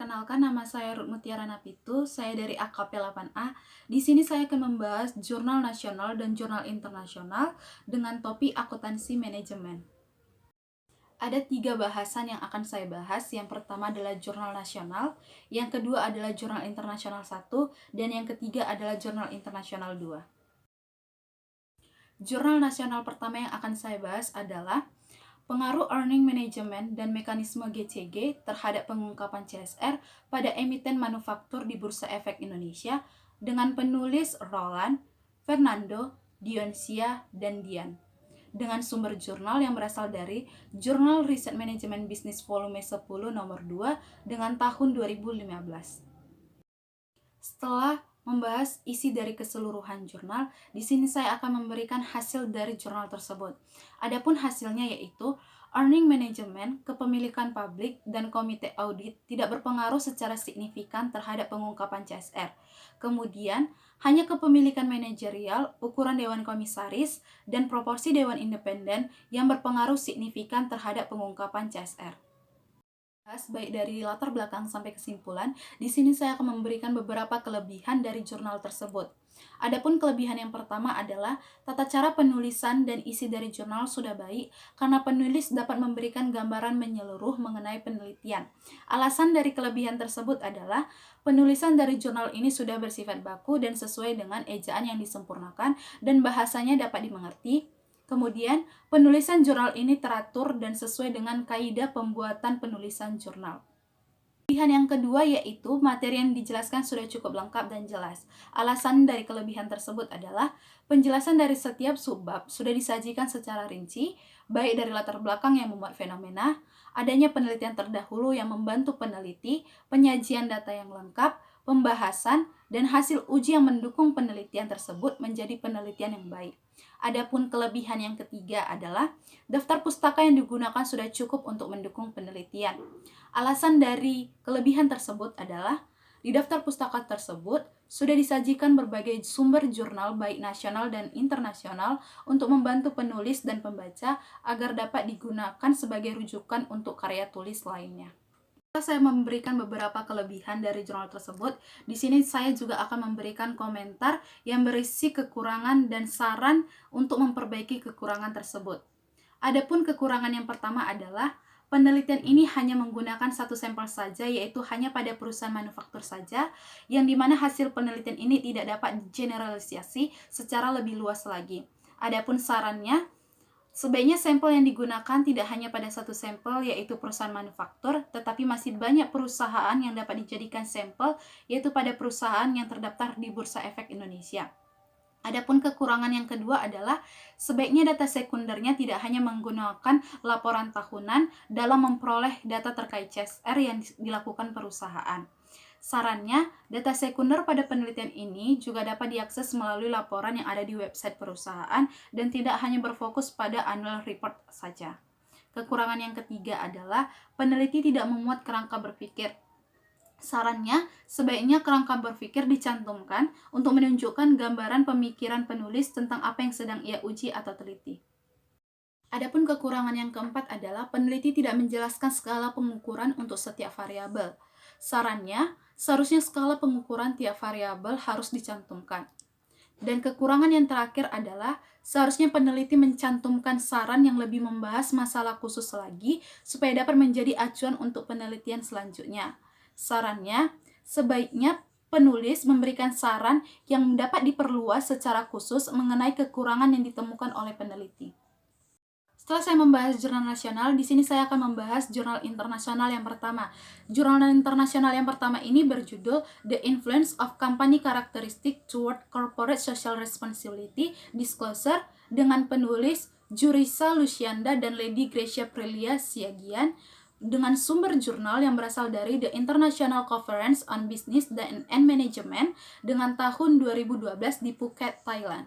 Kenalkan, nama saya Ruth Mutiara Napitu, saya dari AKP 8A. Di sini saya akan membahas jurnal nasional dan jurnal internasional dengan topik akuntansi manajemen. Ada 3 bahasan yang akan saya bahas. Yang pertama adalah jurnal nasional, yang kedua adalah jurnal internasional 1, dan yang ketiga adalah jurnal internasional 2. Jurnal nasional pertama yang akan saya bahas adalah pengaruh earning management dan mekanisme GCG terhadap pengungkapan CSR pada emiten manufaktur di Bursa Efek Indonesia dengan penulis Roland, Fernando, Dionisia, dan Dian. Dengan sumber jurnal yang berasal dari Jurnal Riset Manajemen Bisnis Volume 10 nomor 2 dengan tahun 2015. Setelah membahas isi dari keseluruhan jurnal, di sini saya akan memberikan hasil dari jurnal tersebut. Adapun hasilnya yaitu earning management, kepemilikan publik, dan komite audit tidak berpengaruh secara signifikan terhadap pengungkapan CSR. Kemudian, hanya kepemilikan manajerial, ukuran dewan komisaris, dan proporsi dewan independen yang berpengaruh signifikan terhadap pengungkapan CSR. Baik dari latar belakang sampai kesimpulan, di sini saya akan memberikan beberapa kelebihan dari jurnal tersebut. Adapun kelebihan yang pertama adalah tata cara penulisan dan isi dari jurnal sudah baik karena penulis dapat memberikan gambaran menyeluruh mengenai penelitian. Alasan dari kelebihan tersebut adalah penulisan dari jurnal ini sudah bersifat baku dan sesuai dengan ejaan yang disempurnakan dan bahasanya dapat dimengerti. Kemudian, penulisan jurnal ini teratur dan sesuai dengan kaidah pembuatan penulisan jurnal. Kelebihan yang kedua yaitu materi yang dijelaskan sudah cukup lengkap dan jelas. Alasan dari kelebihan tersebut adalah penjelasan dari setiap subbab sudah disajikan secara rinci, baik dari latar belakang yang memuat fenomena, adanya penelitian terdahulu yang membantu peneliti, penyajian data yang lengkap, pembahasan, dan hasil uji yang mendukung penelitian tersebut menjadi penelitian yang baik. Adapun kelebihan yang ketiga adalah daftar pustaka yang digunakan sudah cukup untuk mendukung penelitian. Alasan dari kelebihan tersebut adalah di daftar pustaka tersebut sudah disajikan berbagai sumber jurnal baik nasional dan internasional untuk membantu penulis dan pembaca agar dapat digunakan sebagai rujukan untuk karya tulis lainnya. Setelah saya memberikan beberapa kelebihan dari jurnal tersebut, di sini saya juga akan memberikan komentar yang berisi kekurangan dan saran untuk memperbaiki kekurangan tersebut. Adapun kekurangan yang pertama adalah penelitian ini hanya menggunakan satu sampel saja, yaitu hanya pada perusahaan manufaktur saja, yang dimana hasil penelitian ini tidak dapat generalisasi secara lebih luas lagi. Adapun sarannya, sebaiknya sampel yang digunakan tidak hanya pada satu sampel, yaitu perusahaan manufaktur, tetapi masih banyak perusahaan yang dapat dijadikan sampel, yaitu pada perusahaan yang terdaftar di Bursa Efek Indonesia. Adapun kekurangan yang kedua adalah sebaiknya data sekundernya tidak hanya menggunakan laporan tahunan dalam memperoleh data terkait CSR yang dilakukan perusahaan. Sarannya, data sekunder pada penelitian ini juga dapat diakses melalui laporan yang ada di website perusahaan dan tidak hanya berfokus pada annual report saja. Kekurangan yang ketiga adalah peneliti tidak memuat kerangka berpikir. Sarannya, sebaiknya kerangka berpikir dicantumkan untuk menunjukkan gambaran pemikiran penulis tentang apa yang sedang ia uji atau teliti. Adapun kekurangan yang keempat adalah peneliti tidak menjelaskan skala pengukuran untuk setiap variabel. Sarannya, seharusnya skala pengukuran tiap variabel harus dicantumkan. Dan kekurangan yang terakhir adalah seharusnya peneliti mencantumkan saran yang lebih membahas masalah khusus lagi supaya dapat menjadi acuan untuk penelitian selanjutnya. Sarannya, sebaiknya penulis memberikan saran yang dapat diperluas secara khusus mengenai kekurangan yang ditemukan oleh peneliti. Setelah saya membahas jurnal nasional, di sini saya akan membahas jurnal internasional yang pertama. Jurnal internasional yang pertama ini berjudul The Influence of Company Characteristic Toward Corporate Social Responsibility Disclosure dengan penulis Jurisa Lucianda dan Lady Gracia Prilia Siagian, dengan sumber jurnal yang berasal dari The International Conference on Business and Management dengan tahun 2012 di Phuket, Thailand.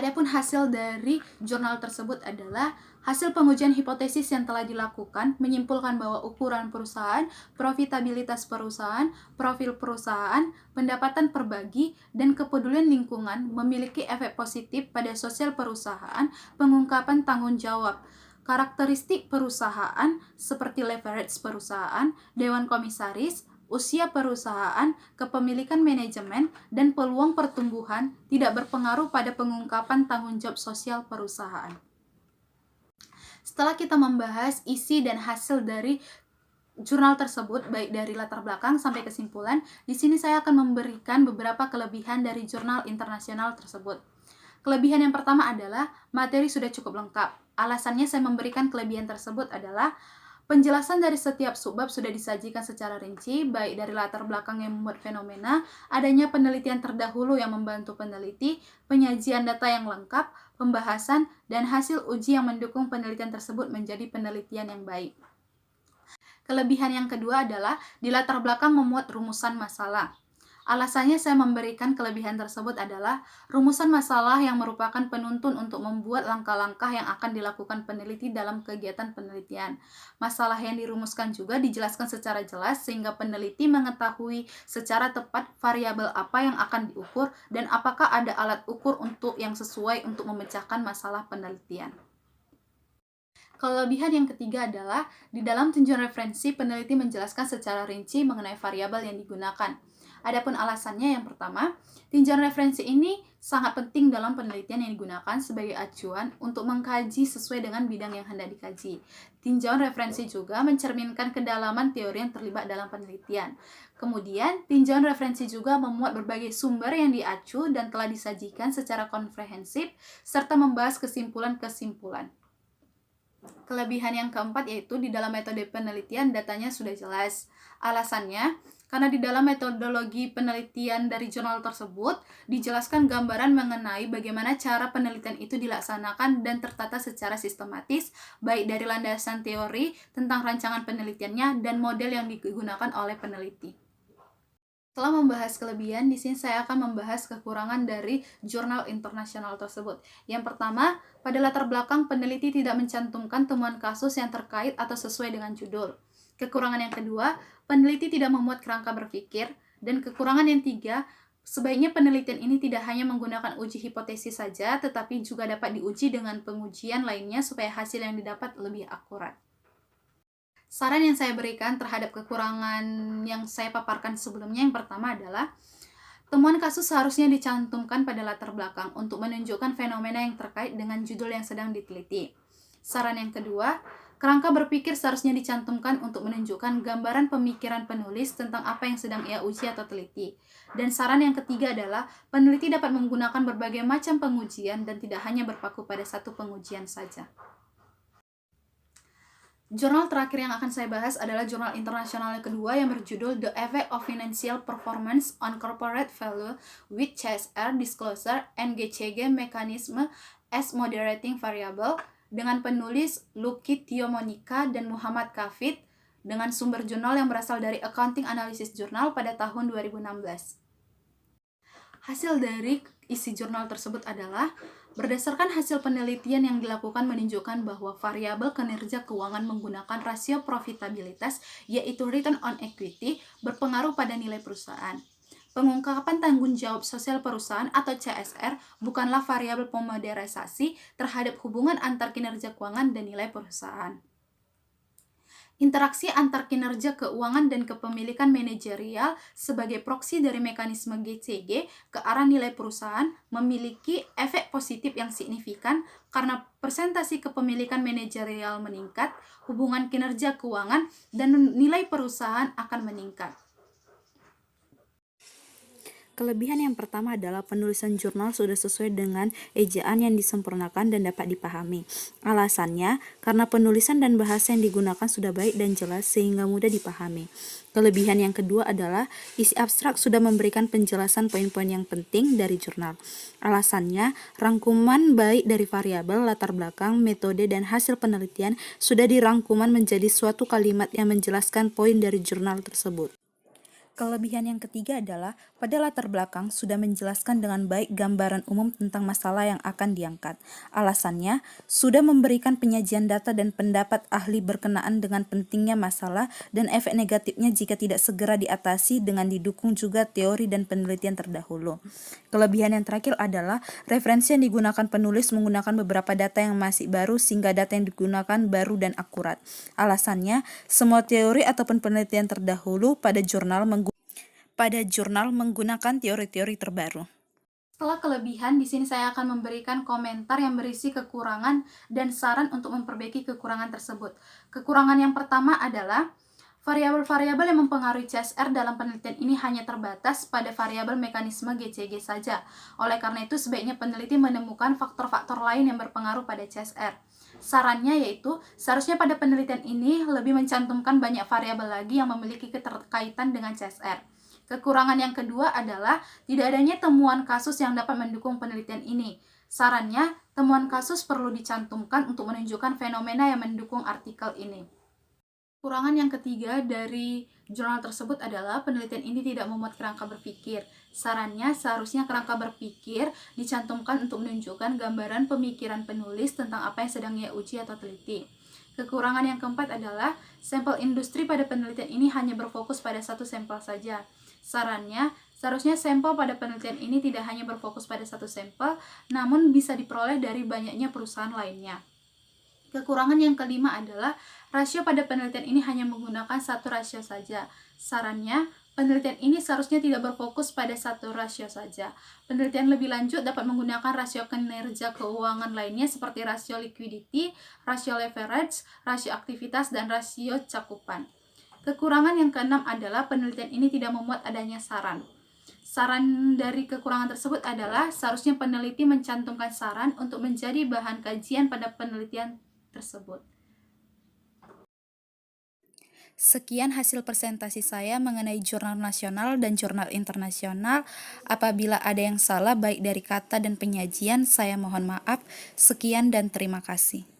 Adapun hasil dari jurnal tersebut adalah hasil pengujian hipotesis yang telah dilakukan menyimpulkan bahwa ukuran perusahaan, profitabilitas perusahaan, profil perusahaan, pendapatan perbagi, dan kepedulian lingkungan memiliki efek positif pada sosial perusahaan, pengungkapan tanggung jawab karakteristik perusahaan seperti leverage perusahaan, dewan komisaris, usia perusahaan, kepemilikan manajemen, dan peluang pertumbuhan tidak berpengaruh pada pengungkapan tanggung jawab sosial perusahaan. Setelah kita membahas isi dan hasil dari jurnal tersebut, baik dari latar belakang sampai kesimpulan, di sini saya akan memberikan beberapa kelebihan dari jurnal internasional tersebut. Kelebihan yang pertama adalah materi sudah cukup lengkap. Alasannya saya memberikan kelebihan tersebut adalah penjelasan dari setiap subbab sudah disajikan secara rinci, baik dari latar belakang yang membuat fenomena, adanya penelitian terdahulu yang membantu peneliti, penyajian data yang lengkap, pembahasan, dan hasil uji yang mendukung penelitian tersebut menjadi penelitian yang baik. Kelebihan yang kedua adalah di latar belakang memuat rumusan masalah. Alasannya saya memberikan kelebihan tersebut adalah rumusan masalah yang merupakan penuntun untuk membuat langkah-langkah yang akan dilakukan peneliti dalam kegiatan penelitian. Masalah yang dirumuskan juga dijelaskan secara jelas sehingga peneliti mengetahui secara tepat variabel apa yang akan diukur dan apakah ada alat ukur yang sesuai untuk memecahkan masalah penelitian. Kelebihan yang ketiga adalah di dalam tinjauan referensi peneliti menjelaskan secara rinci mengenai variabel yang digunakan. Adapun alasannya yang pertama, tinjauan referensi ini sangat penting dalam penelitian yang digunakan sebagai acuan untuk mengkaji sesuai dengan bidang yang hendak dikaji. Tinjauan referensi juga mencerminkan kedalaman teori yang terlibat dalam penelitian. Kemudian, tinjauan referensi juga memuat berbagai sumber yang diacu dan telah disajikan secara komprehensif serta membahas kesimpulan-kesimpulan. Kelebihan yang keempat yaitu di dalam metode penelitian datanya sudah jelas. Alasannya, karena di dalam metodologi penelitian dari jurnal tersebut dijelaskan gambaran mengenai bagaimana cara penelitian itu dilaksanakan dan tertata secara sistematis, baik dari landasan teori tentang rancangan penelitiannya dan model yang digunakan oleh peneliti. Setelah membahas kelebihan, di sini saya akan membahas kekurangan dari jurnal internasional tersebut. Yang pertama, pada latar belakang peneliti tidak mencantumkan temuan kasus yang terkait atau sesuai dengan judul. Kekurangan yang kedua, peneliti tidak memuat kerangka berpikir. Dan kekurangan yang tiga, sebaiknya penelitian ini tidak hanya menggunakan uji hipotesis saja, tetapi juga dapat diuji dengan pengujian lainnya supaya hasil yang didapat lebih akurat. Saran yang saya berikan terhadap kekurangan yang saya paparkan sebelumnya yang pertama adalah temuan kasus seharusnya dicantumkan pada latar belakang untuk menunjukkan fenomena yang terkait dengan judul yang sedang diteliti. Saran yang kedua, kerangka berpikir seharusnya dicantumkan untuk menunjukkan gambaran pemikiran penulis tentang apa yang sedang ia uji atau teliti. Dan saran yang ketiga adalah peneliti dapat menggunakan berbagai macam pengujian dan tidak hanya berpaku pada satu pengujian saja. Jurnal terakhir yang akan saya bahas adalah jurnal internasional yang kedua yang berjudul The Effect of Financial Performance on Corporate Value with CSR Disclosure and GCG Mechanism as Moderating Variable dengan penulis Lucky Tiomonica dan Muhammad Kafid dengan sumber jurnal yang berasal dari Accounting Analysis Journal pada tahun 2016. Hasil dari isi jurnal tersebut adalah berdasarkan hasil penelitian yang dilakukan menunjukkan bahwa variabel kinerja keuangan menggunakan rasio profitabilitas yaitu return on equity berpengaruh pada nilai perusahaan. Pengungkapan tanggung jawab sosial perusahaan atau CSR bukanlah variabel pemodernisasi terhadap hubungan antar kinerja keuangan dan nilai perusahaan. Interaksi antar kinerja keuangan dan kepemilikan manajerial sebagai proksi dari mekanisme GCG ke arah nilai perusahaan memiliki efek positif yang signifikan karena persentase kepemilikan manajerial meningkat, hubungan kinerja keuangan, dan nilai perusahaan akan meningkat. Kelebihan yang pertama adalah penulisan jurnal sudah sesuai dengan ejaan yang disempurnakan dan dapat dipahami. Alasannya, karena penulisan dan bahasa yang digunakan sudah baik dan jelas sehingga mudah dipahami. Kelebihan yang kedua adalah isi abstrak sudah memberikan penjelasan poin-poin yang penting dari jurnal. Alasannya, rangkuman baik dari variabel, latar belakang, metode, dan hasil penelitian sudah dirangkuman menjadi suatu kalimat yang menjelaskan poin dari jurnal tersebut. Kelebihan yang ketiga adalah pada latar belakang sudah menjelaskan dengan baik gambaran umum tentang masalah yang akan diangkat. Alasannya, sudah memberikan penyajian data dan pendapat ahli berkenaan dengan pentingnya masalah dan efek negatifnya jika tidak segera diatasi dengan didukung juga teori dan penelitian terdahulu. Kelebihan yang terakhir adalah referensi yang digunakan penulis menggunakan beberapa data yang masih baru sehingga data yang digunakan baru dan akurat. Alasannya, semua teori ataupun penelitian terdahulu pada jurnal menggunakan teori-teori terbaru. Setelah kelebihan, di sini saya akan memberikan komentar yang berisi kekurangan dan saran untuk memperbaiki kekurangan tersebut. Kekurangan yang pertama adalah variabel-variabel yang mempengaruhi CSR dalam penelitian ini hanya terbatas pada variabel mekanisme GCG saja. Oleh karena itu, sebaiknya peneliti menemukan faktor-faktor lain yang berpengaruh pada CSR. Sarannya yaitu, seharusnya pada penelitian ini lebih mencantumkan banyak variabel lagi yang memiliki keterkaitan dengan CSR. Kekurangan yang kedua adalah tidak adanya temuan kasus yang dapat mendukung penelitian ini. Sarannya, temuan kasus perlu dicantumkan untuk menunjukkan fenomena yang mendukung artikel ini. Kekurangan yang ketiga dari jurnal tersebut adalah penelitian ini tidak memuat kerangka berpikir. Sarannya, seharusnya kerangka berpikir dicantumkan untuk menunjukkan gambaran pemikiran penulis tentang apa yang sedang ia uji atau teliti. Kekurangan yang keempat adalah sampel industri pada penelitian ini hanya berfokus pada satu sampel saja. Sarannya, seharusnya sampel pada penelitian ini tidak hanya berfokus pada satu sampel, namun bisa diperoleh dari banyaknya perusahaan lainnya. Kekurangan yang kelima adalah rasio pada penelitian ini hanya menggunakan satu rasio saja. Sarannya, penelitian ini seharusnya tidak berfokus pada satu rasio saja. Penelitian lebih lanjut dapat menggunakan rasio kinerja keuangan lainnya seperti rasio liquidity, rasio leverage, rasio aktivitas, dan rasio cakupan. Kekurangan yang keenam adalah penelitian ini tidak memuat adanya saran. Saran dari kekurangan tersebut adalah seharusnya peneliti mencantumkan saran untuk menjadi bahan kajian pada penelitian tersebut. Sekian hasil presentasi saya mengenai jurnal nasional dan jurnal internasional. Apabila ada yang salah baik dari kata dan penyajian, saya mohon maaf. Sekian dan terima kasih.